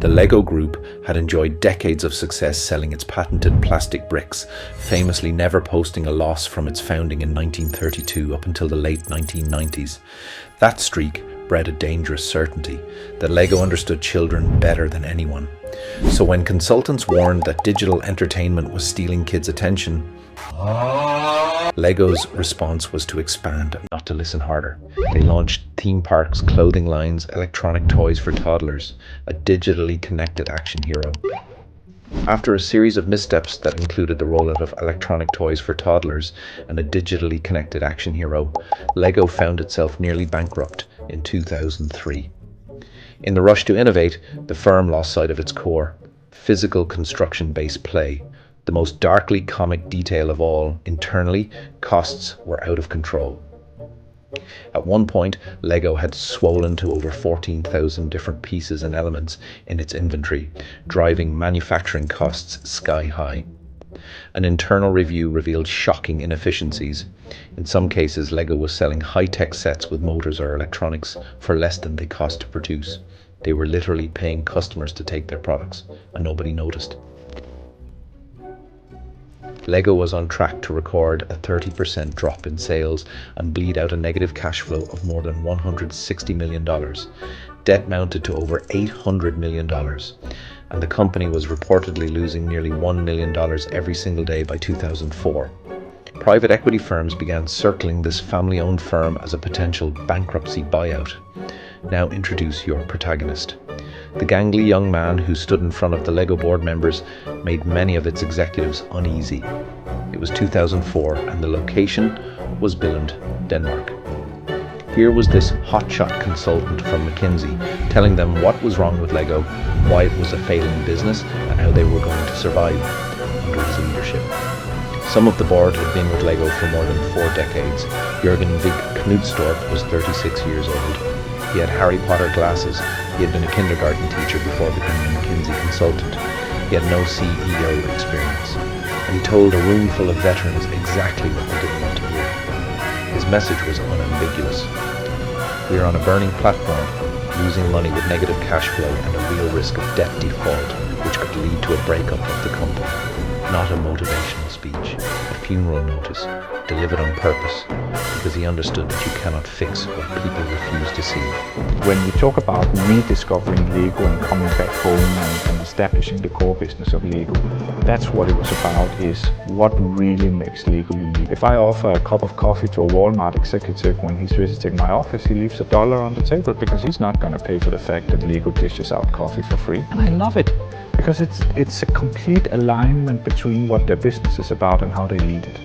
The Lego Group had enjoyed decades of success selling its patented plastic bricks, famously never posting a loss from its founding in 1932 up until the late 1990s. That streak bred a dangerous certainty that Lego understood children better than anyone. So when consultants warned that digital entertainment was stealing kids' attention, Lego's response was to expand, not to listen harder. They launched theme parks, clothing lines, electronic toys for toddlers, a digitally connected action hero. After a series of missteps that included the rollout of electronic toys for toddlers and a digitally connected action hero, Lego found itself nearly bankrupt in 2003. In the rush to innovate, the firm lost sight of its core: physical construction-based play. The most darkly comic detail of all, internally, costs were out of control. At one point, Lego had swollen to over 14,000 different pieces and elements in its inventory, driving manufacturing costs sky high. An internal review revealed shocking inefficiencies. In some cases, Lego was selling high-tech sets with motors or electronics for less than they cost to produce. They were literally paying customers to take their products, and nobody noticed. Lego was on track to record a 30% drop in sales and bleed out a negative cash flow of more than $160 million. Debt mounted to over $800 million, and the company was reportedly losing nearly $1 million every single day by 2004. Private equity firms began circling this family-owned firm as a potential bankruptcy buyout. Now introduce your protagonist. The gangly young man who stood in front of the Lego board members made many of its executives uneasy. It was 2004 and the location was Billund, Denmark. Here was this hotshot consultant from McKinsey telling them what was wrong with Lego, why it was a failing business, and how they were going to survive under his leadership. Some of the board had been with Lego for more than 4 decades. Jürgen Vig Knudstorp was 36 years old. He had Harry Potter glasses. He had been a kindergarten teacher before becoming a McKinsey consultant. He had no CEO experience. And he told a room full of veterans exactly what they didn't want to hear. His message was unambiguous. We are on a burning platform, losing money with negative cash flow and a real risk of debt default, which could lead to a breakup of the company. Not a motivational speech, a funeral notice, delivered on purpose, because he understood that you cannot fix what people refuse to see. When we talk about rediscovering Lego and coming back home and establishing the core business of Lego, that's what it was about, is what really makes Lego unique. If I offer a cup of coffee to a Walmart executive when he's visiting my office, he leaves $1 on the table because he's not going to pay for the fact that Lego dishes out coffee for free. And I love it, because it's a complete alignment between what their business is about and how they lead it.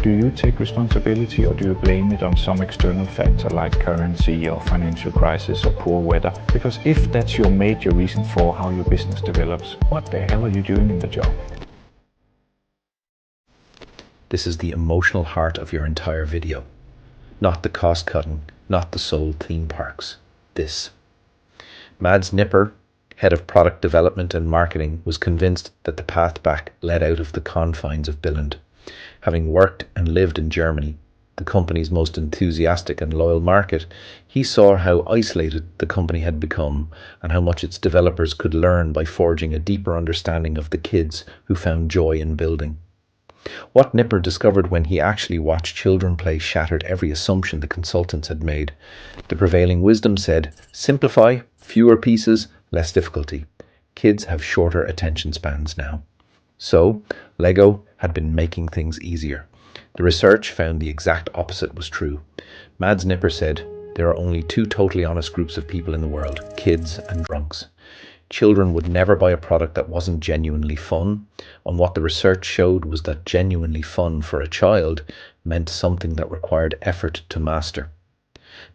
Do you take responsibility, or do you blame it on some external factor like currency or financial crisis or poor weather? Because if that's your major reason for how your business develops, what the hell are you doing in the job? This is the emotional heart of your entire video. Not the cost cutting, not the sold theme parks. This. Mads Nipper, head of product development and marketing, was convinced that the path back led out of the confines of Billund. Having worked and lived in Germany, the company's most enthusiastic and loyal market, he saw how isolated the company had become and how much its developers could learn by forging a deeper understanding of the kids who found joy in building. What Nipper discovered when he actually watched children play shattered every assumption the consultants had made. The prevailing wisdom said, simplify, fewer pieces, less difficulty. Kids have shorter attention spans now. So, Lego had been making things easier. The research found the exact opposite was true. Mads Nipper said, there are only 2 totally honest groups of people in the world, kids and drunks. Children would never buy a product that wasn't genuinely fun, and what the research showed was that genuinely fun for a child meant something that required effort to master.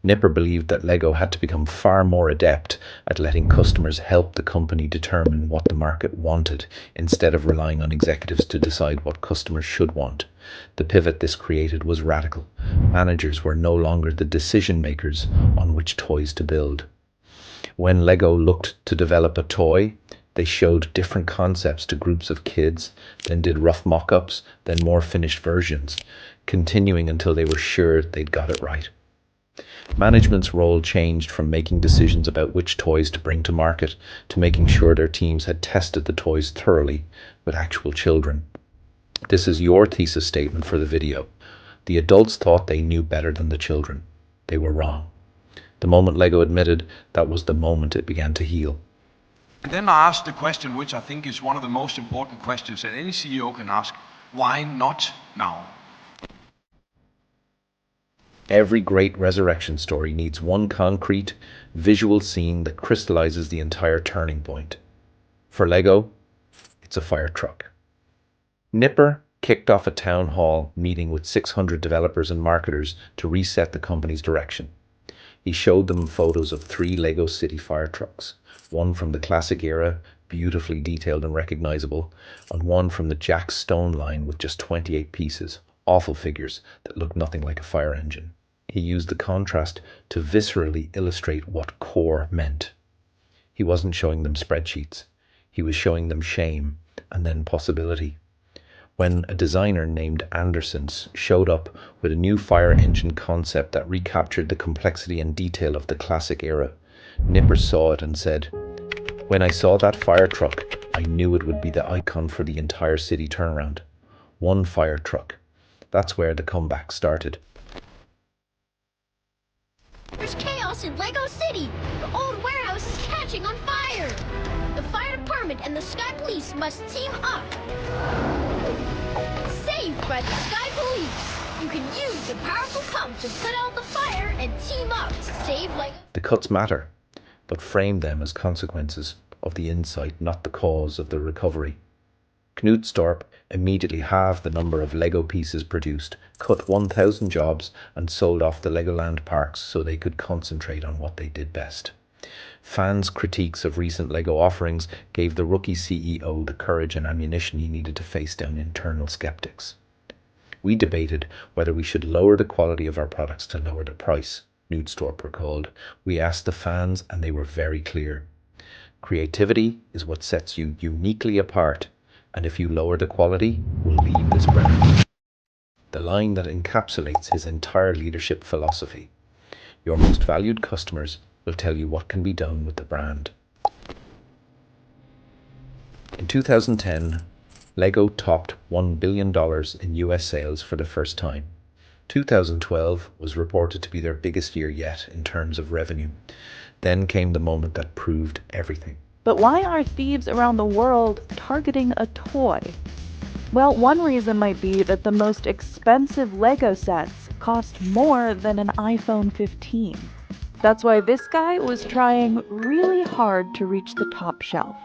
Nipper believed that Lego had to become far more adept at letting customers help the company determine what the market wanted, instead of relying on executives to decide what customers should want. The pivot this created was radical. Managers were no longer the decision makers on which toys to build. When Lego looked to develop a toy, they showed different concepts to groups of kids, then did rough mock-ups, then more finished versions, continuing until they were sure they'd got it right. Management's role changed from making decisions about which toys to bring to market to making sure their teams had tested the toys thoroughly with actual children. This is your thesis statement for the video. The adults thought they knew better than the children. They were wrong. The moment Lego admitted, that was the moment it began to heal. And then I asked the question, which I think is one of the most important questions that any CEO can ask: why not now? Every great resurrection story needs one concrete, visual scene that crystallizes the entire turning point. For Lego, it's a fire truck. Nipper kicked off a town hall meeting with 600 developers and marketers to reset the company's direction. He showed them photos of 3 Lego City fire trucks, one from the classic era, beautifully detailed and recognizable, and one from the Jack Stone line with just 28 pieces, awful figures that looked nothing like a fire engine. He used the contrast to viscerally illustrate what core meant. He wasn't showing them spreadsheets. He was showing them shame and then possibility. When a designer named Andersons showed up with a new fire engine concept that recaptured the complexity and detail of the classic era, Nipper saw it and said, "When I saw that fire truck, I knew it would be the icon for the entire city turnaround. One fire truck." That's where the comeback started. There's chaos in Lego City! The old warehouse is catching on fire! The fire department and the Sky Police must team up! Saved by the Sky Police! You can use the powerful pump to put out the fire and team up to save Lego. The cuts matter, but frame them as consequences of the insight, not the cause of the recovery. Knudstorp immediately halved the number of Lego pieces produced, cut 1,000 jobs, and sold off the Legoland parks so they could concentrate on what they did best. Fans' critiques of recent Lego offerings gave the rookie CEO the courage and ammunition he needed to face down internal skeptics. We debated whether we should lower the quality of our products to lower the price, Knudstorp recalled. We asked the fans and they were very clear. Creativity is what sets you uniquely apart, and if you lower the quality, we'll leave this brand. The line that encapsulates his entire leadership philosophy. Your most valued customers will tell you what can be done with the brand. In 2010, Lego topped $1 billion in US sales for the first time. 2012 was reported to be their biggest year yet in terms of revenue. Then came the moment that proved everything. But why are thieves around the world targeting a toy? Well, one reason might be that the most expensive Lego sets cost more than an iPhone 15. That's why this guy was trying really hard to reach the top shelf.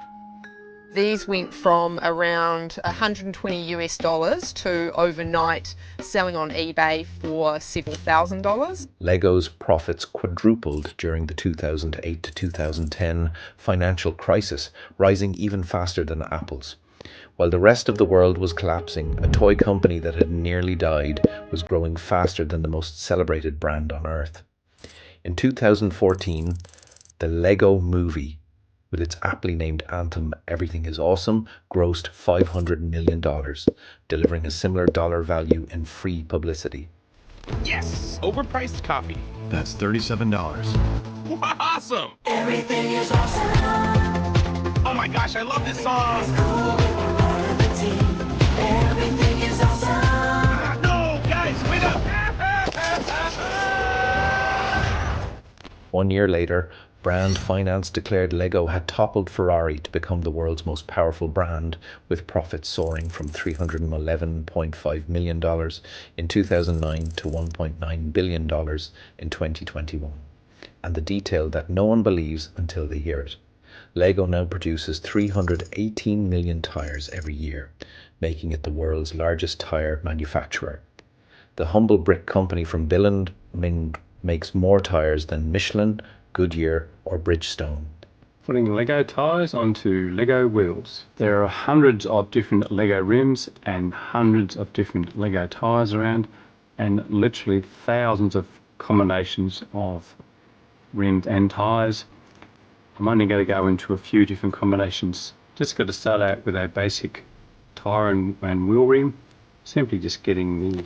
These went from around $120 to overnight selling on eBay for several $1,000s. Lego's profits quadrupled during the 2008 to 2010 financial crisis, rising even faster than Apple's. While the rest of the world was collapsing, a toy company that had nearly died was growing faster than the most celebrated brand on earth. In 2014, the Lego Movie, with its aptly named anthem, "Everything is Awesome," grossed $500 million, delivering a similar dollar value in free publicity. Yes! Overpriced coffee. That's $37. Awesome! Everything is awesome. Oh my gosh, I love this song! It's cool if we're part of the team. Everything is awesome. No, guys, wait up! 1 year later, Brand Finance declared Lego had toppled Ferrari to become the world's most powerful brand, with profits soaring from $311.5 million in 2009 to $1.9 billion in 2021. And the detail that no one believes until they hear it. Lego now produces 318 million tires every year, making it the world's largest tire manufacturer. The humble brick company from Billund makes more tires than Michelin, Goodyear, or Bridgestone. Putting Lego tires onto Lego wheels. There are hundreds of different Lego rims and hundreds of different Lego tires around, and literally thousands of combinations of rims and tires. I'm only going to go into a few different combinations. Just got to start out with a basic tire and wheel rim. Simply just getting the